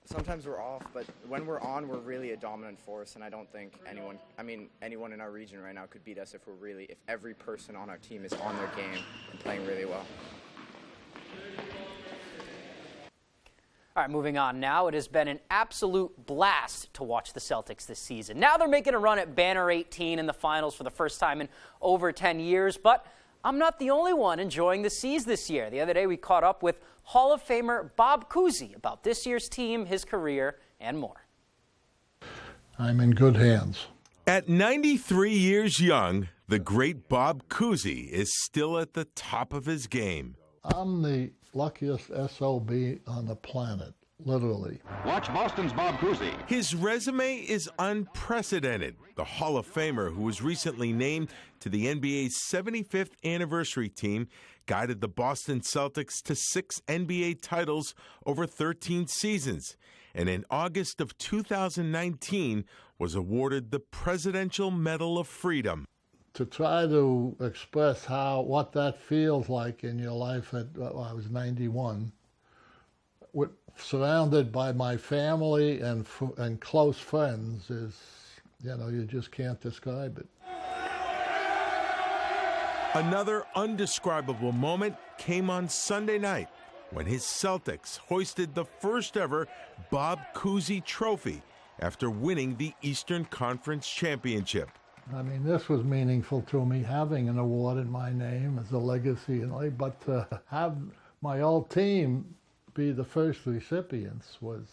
Sometimes we're off, but when we're on, we're really a dominant force, and I don't think anyone in our region right now could beat us if every person on our team is on their game and playing really well. All right, moving on now. It has been an absolute blast to watch the Celtics this season. Now they're making a run at Banner 18 in the finals for the first time in over 10 years, but I'm not the only one enjoying the C's this year. The other day we caught up with Hall of Famer Bob Cousy about this year's team, his career, and more. I'm in good hands. At 93 years young, the great Bob Cousy is still at the top of his game. I'm the luckiest SOB on the planet, literally. Watch Boston's Bob Cousy. His resume is unprecedented. The Hall of Famer, who was recently named to the NBA's 75th anniversary team, guided the Boston Celtics to 6 NBA titles over 13 seasons, and in August of 2019 was awarded the Presidential Medal of Freedom. To try to express what that feels like in your life I was 91, surrounded by my family and close friends is, you just can't describe it. Another undescribable moment came on Sunday night when his Celtics hoisted the first ever Bob Cousy Trophy after winning the Eastern Conference Championship. I mean, this was meaningful to me, having an award in my name as a legacy, but to have my old team be the first recipients was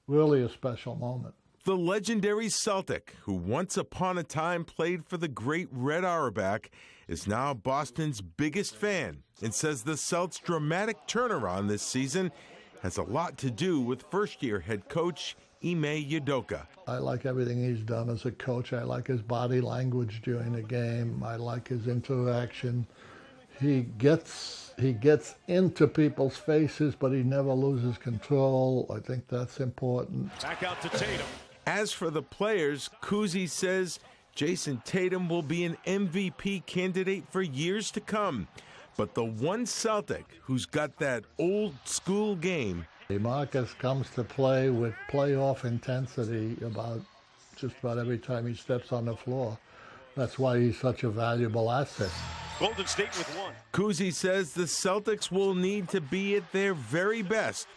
really a special moment. The legendary Celtic, who once upon a time played for the great Red Auerbach, is now Boston's biggest fan and says the Celts' dramatic turnaround this season has a lot to do with first-year head coach Ime Udoka. I like everything he's done as a coach. I like his body language during the game. I like his interaction. He gets into people's faces, but he never loses control. I think that's important. Back out to Tatum. As for the players, Kuzi says Jason Tatum will be an MVP candidate for years to come. But the one Celtic who's got that old school game. Marcus comes to play with playoff intensity just about every time he steps on the floor. That's why he's such a valuable asset. Golden State with one. Kuzi says the Celtics will need to be at their very best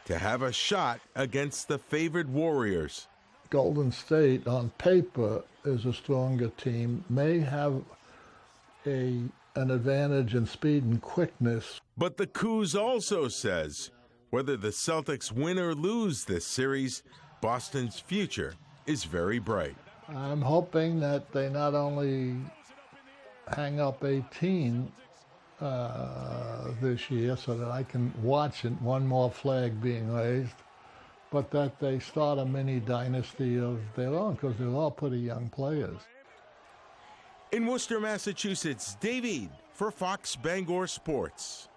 to have a shot against the favored Warriors. Golden State, on paper, is a stronger team, may have an advantage in speed and quickness. But the Kuz also says whether the Celtics win or lose this series, Boston's future is very bright. I'm hoping that they not only hang up 18 this year so that I can watch it, one more flag being raised, but that they start a mini dynasty of their own, because they're all pretty young players. In Worcester, Massachusetts, David for Fox Bangor Sports.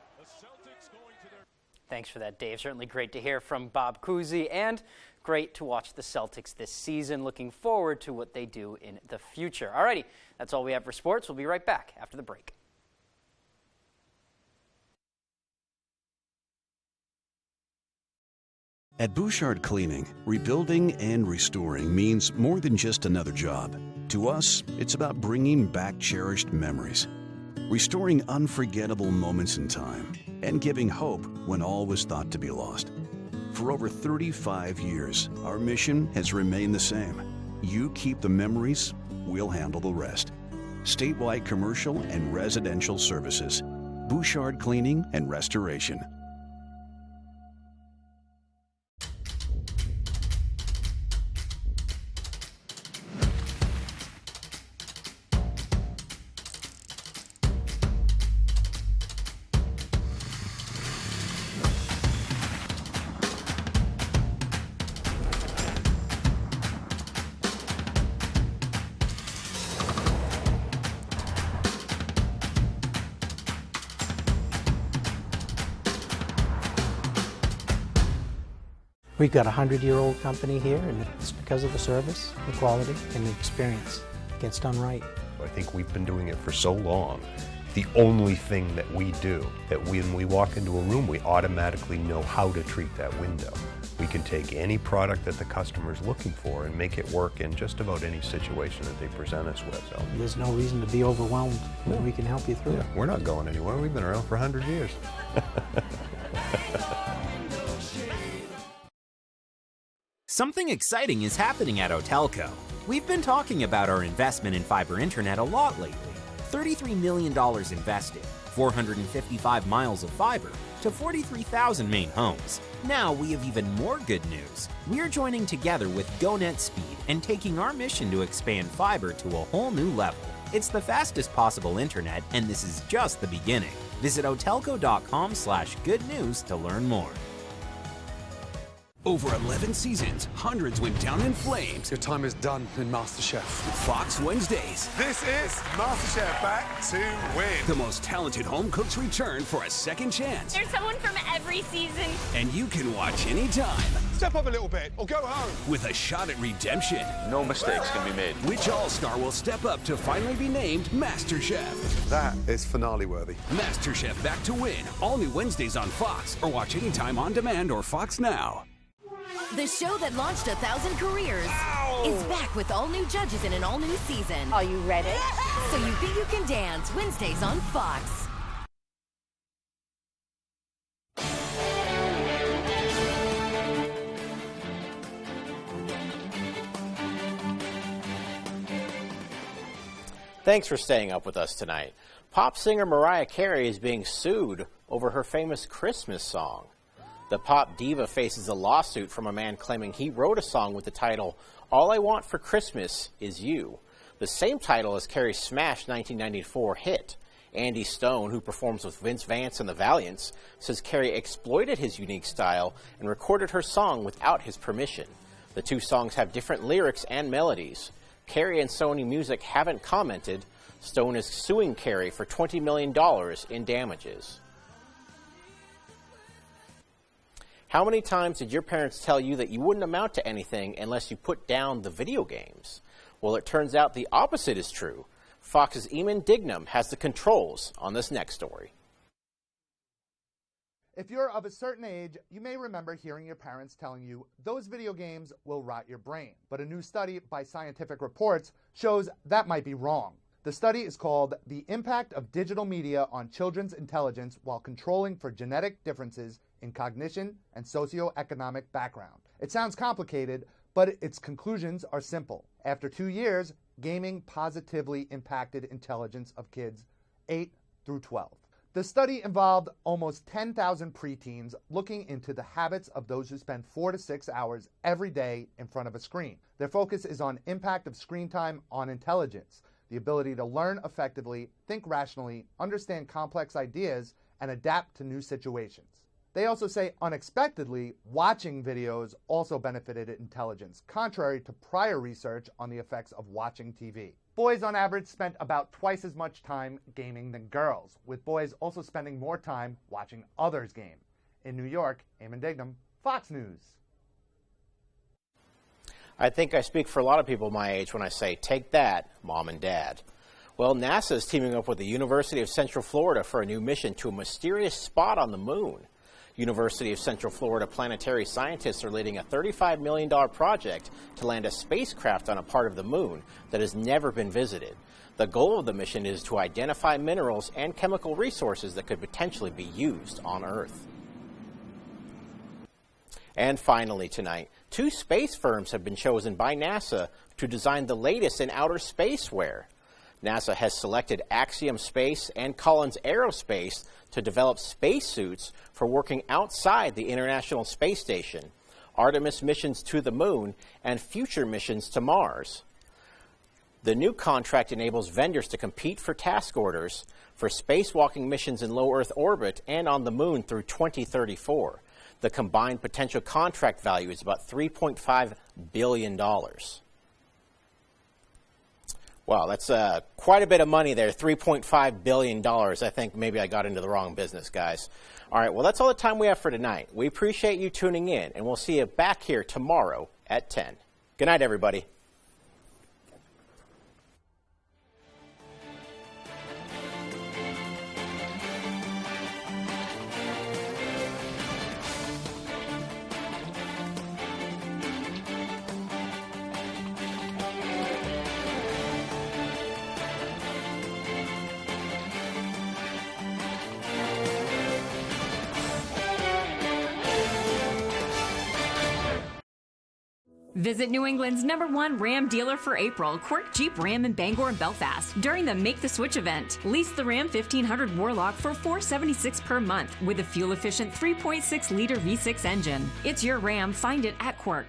Thanks for that, Dave. Certainly great to hear from Bob Cousy, and great to watch the Celtics this season. Looking forward to what they do in the future. Alrighty, that's all we have for sports. We'll be right back after the break. At Bouchard Cleaning, rebuilding and restoring means more than just another job. To us, it's about bringing back cherished memories, restoring unforgettable moments in time, and giving hope when all was thought to be lost. For over 35 years, our mission has remained the same. You keep the memories, we'll handle the rest. Statewide commercial and residential services. Bouchard Cleaning and Restoration. We've got a 100-year-old company here, and it's because of the service, the quality, and the experience. It gets done right. I think we've been doing it for so long. The only thing that we do, that when we walk into a room, we automatically know how to treat that window. We can take any product that the customer's looking for and make it work in just about any situation that they present us with. So there's no reason to be overwhelmed. No. We can help you through it. We're not going anywhere. We've been around for 100 years. Something exciting is happening at Otelco. We've been talking about our investment in fiber internet a lot lately. $33 million invested, 455 miles of fiber to 43,000 main homes. Now we have even more good news. We're joining together with GoNet Speed and taking our mission to expand fiber to a whole new level. It's the fastest possible internet, and this is just the beginning. Visit otelco.com/good news to learn more. Over 11 seasons, hundreds went down in flames. Your time is done in MasterChef. Fox Wednesdays. This is MasterChef Back to Win. The most talented home cooks return for a second chance. There's someone from every season. And you can watch anytime. Step up a little bit or go home. With a shot at redemption. No mistakes can be made. Which all-star will step up to finally be named MasterChef? That is finale worthy. MasterChef Back to Win. All new Wednesdays on Fox, or watch anytime on demand or Fox Now. The show that launched 1,000 careers is back with all new judges in an all new season. Are you ready? So You Think You Can Dance, Wednesdays on Fox. Thanks for staying up with us tonight. Pop singer Mariah Carey is being sued over her famous Christmas song. The pop diva faces a lawsuit from a man claiming he wrote a song with the title All I Want for Christmas Is You, the same title as Carrie's smash 1994 hit. Andy Stone, who performs with Vince Vance and the Valiants, says Carrie exploited his unique style and recorded her song without his permission. The two songs have different lyrics and melodies. Carrie and Sony Music haven't commented. Stone is suing Carrie for $20 million in damages. How many times did your parents tell you that you wouldn't amount to anything unless you put down the video games? Well, it turns out the opposite is true. Fox's Eamon Dignam has the controls on this next story. If you're of a certain age, you may remember hearing your parents telling you those video games will rot your brain. But a new study by Scientific Reports shows that might be wrong. The study is called The Impact of Digital Media on Children's Intelligence While Controlling for Genetic Differences in Cognition and Socioeconomic Background. It sounds complicated, but its conclusions are simple. After 2 years, gaming positively impacted intelligence of kids 8 through 12. The study involved almost 10,000 preteens looking into the habits of those who spend 4 to 6 hours every day in front of a screen. Their focus is on impact of screen time on intelligence, the ability to learn effectively, think rationally, understand complex ideas, and adapt to new situations. They also say, unexpectedly, watching videos also benefited intelligence, contrary to prior research on the effects of watching TV. Boys, on average, spent about twice as much time gaming than girls, with boys also spending more time watching others game. In New York, Eamon Dignam, Fox News. I think I speak for a lot of people my age when I say, take that, Mom and Dad. Well, NASA is teaming up with the University of Central Florida for a new mission to a mysterious spot on the moon. University of Central Florida planetary scientists are leading a $35 million project to land a spacecraft on a part of the moon that has never been visited. The goal of the mission is to identify minerals and chemical resources that could potentially be used on Earth. And finally tonight, 2 space firms have been chosen by NASA to design the latest in outer space wear. NASA has selected Axiom Space and Collins Aerospace to develop spacesuits for working outside the International Space Station, Artemis missions to the moon, and future missions to Mars. The new contract enables vendors to compete for task orders for spacewalking missions in low Earth orbit and on the moon through 2034. The combined potential contract value is about $3.5 billion. Wow, that's quite a bit of money there, $3.5 billion. I think maybe I got into the wrong business, guys. All right, well, that's all the time we have for tonight. We appreciate you tuning in, and we'll see you back here tomorrow at 10. Good night, everybody. Visit New England's #1 Ram dealer for April, Quirk Jeep Ram in Bangor and Belfast, during the Make the Switch event. Lease the Ram 1500 Warlock for $476 per month with a fuel-efficient 3.6-liter V6 engine. It's your Ram. Find it at Quirk.